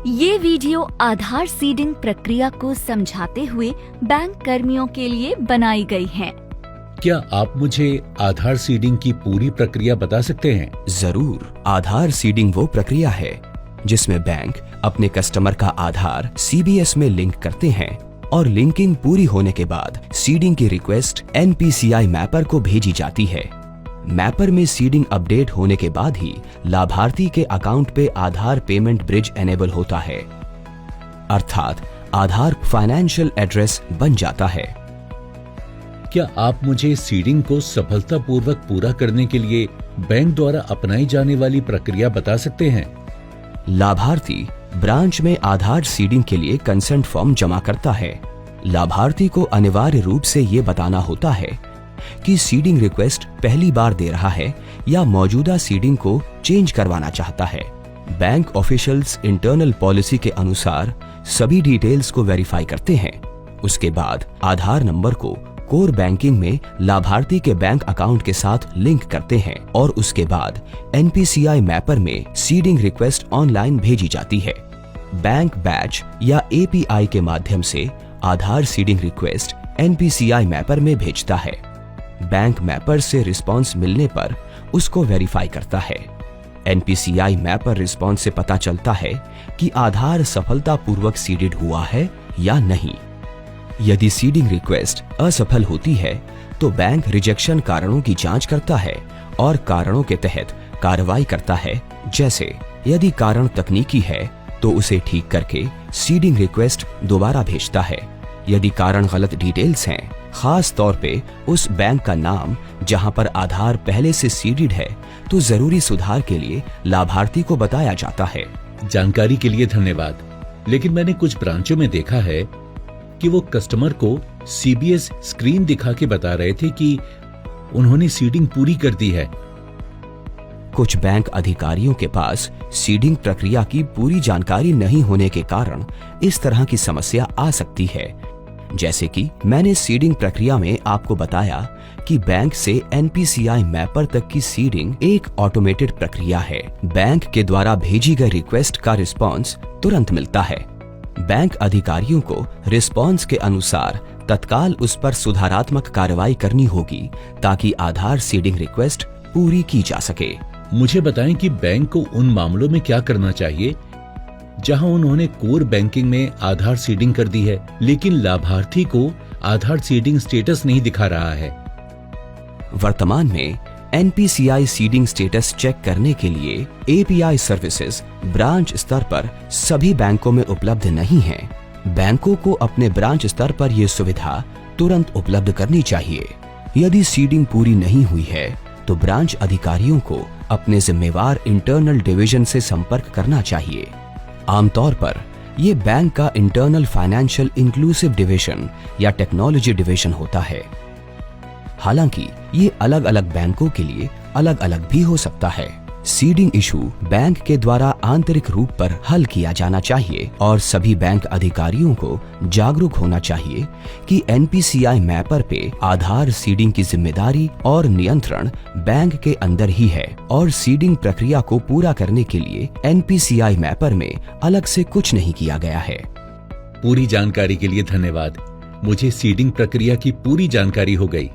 ये वीडियो आधार सीडिंग प्रक्रिया को समझाते हुए बैंक कर्मियों के लिए बनाई गई है। क्या आप मुझे आधार सीडिंग की पूरी प्रक्रिया बता सकते हैं? जरूर। आधार सीडिंग वो प्रक्रिया है जिसमें बैंक अपने कस्टमर का आधार CBS में लिंक करते हैं और लिंकिंग पूरी होने के बाद सीडिंग की रिक्वेस्ट NPCI मैपर को भेजी जाती है। मैपर में सीडिंग अपडेट होने के बाद ही लाभार्थी के अकाउंट पे आधार पेमेंट ब्रिज एनेबल होता है, अर्थात आधार फाइनेंशियल एड्रेस बन जाता है। क्या आप मुझे सीडिंग को सफलतापूर्वक पूरा करने के लिए बैंक द्वारा अपनाई जाने वाली प्रक्रिया बता सकते हैं? लाभार्थी ब्रांच में आधार सीडिंग के लिए कंसेंट फॉर्म जमा करता है। लाभार्थी को अनिवार्य रूप से ये बताना होता है कि सीडिंग रिक्वेस्ट पहली बार दे रहा है या मौजूदा सीडिंग को चेंज करवाना चाहता है। बैंक ऑफिशियल्स इंटरनल पॉलिसी के अनुसार सभी डिटेल्स को वेरीफाई करते हैं। उसके बाद आधार नंबर को कोर बैंकिंग में लाभार्थी के बैंक अकाउंट के साथ लिंक करते हैं और उसके बाद NPCI मैपर में सीडिंग रिक्वेस्ट ऑनलाइन भेजी जाती है। बैंक बैच या API के माध्यम से आधार सीडिंग रिक्वेस्ट NPCI मैपर में भेजता है। बैंक मैपर से रिस्पांस मिलने पर उसको वेरीफाई करता है। NPCI मैपर रिस्पांस से पता चलता है कि आधार सफलतापूर्वक सीडेड हुआ है या नहीं। यदि सीडिंग रिक्वेस्ट असफल होती है तो बैंक रिजेक्शन कारणों की जांच करता है और कारणों के तहत कार्रवाई करता है। जैसे यदि कारण तकनीकी है तो उसे ठीक करके सीडिंग रिक्वेस्ट दोबारा भेजता है। यदि कारण गलत डिटेल्स हैं, खास तौर पे उस बैंक का नाम जहां पर आधार पहले से सीडेड है, तो जरूरी सुधार के लिए लाभार्थी को बताया जाता है। जानकारी के लिए धन्यवाद। लेकिन मैंने कुछ ब्रांचों में देखा है कि वो कस्टमर को CBS स्क्रीन दिखा के बता रहे थे कि उन्होंने सीडिंग पूरी कर दी है। कुछ बैंक अधिकारियों के पास सीडिंग प्रक्रिया की पूरी जानकारी नहीं होने के कारण इस तरह की समस्या आ सकती है। जैसे कि मैंने सीडिंग प्रक्रिया में आपको बताया कि बैंक से NPCI मैपर तक की सीडिंग एक ऑटोमेटेड प्रक्रिया है। बैंक के द्वारा भेजी गई रिक्वेस्ट का रिस्पांस तुरंत मिलता है। बैंक अधिकारियों को रिस्पांस के अनुसार तत्काल उस पर सुधारात्मक कार्रवाई करनी होगी ताकि आधार सीडिंग रिक्वेस्ट पूरी की जा सके। मुझे बताएं कि बैंक को उन मामलों में क्या करना चाहिए जहां उन्होंने कोर बैंकिंग में आधार सीडिंग कर दी है लेकिन लाभार्थी को आधार सीडिंग स्टेटस नहीं दिखा रहा है। वर्तमान में NPCI सीडिंग स्टेटस चेक करने के लिए API सर्विसेज ब्रांच स्तर पर सभी बैंकों में उपलब्ध नहीं है। बैंकों को अपने ब्रांच स्तर पर यह सुविधा तुरंत उपलब्ध करनी चाहिए। यदि सीडिंग पूरी नहीं हुई है तो ब्रांच अधिकारियों को अपने जिम्मेवार इंटरनल डिवीजन से संपर्क करना चाहिए। आमतौर पर ये बैंक का इंटरनल फाइनेंशियल इंक्लूसिव डिवीजन या टेक्नोलॉजी डिवीजन होता है। हालांकि ये अलग अलग बैंकों के लिए अलग अलग भी हो सकता है। सीडिंग इशू बैंक के द्वारा आंतरिक रूप पर हल किया जाना चाहिए और सभी बैंक अधिकारियों को जागरूक होना चाहिए कि NPCI मैपर पे आधार सीडिंग की जिम्मेदारी और नियंत्रण बैंक के अंदर ही है और सीडिंग प्रक्रिया को पूरा करने के लिए NPCI मैपर में अलग से कुछ नहीं किया गया है। पूरी जानकारी के लिए धन्यवाद। मुझे सीडिंग प्रक्रिया की पूरी जानकारी हो गई।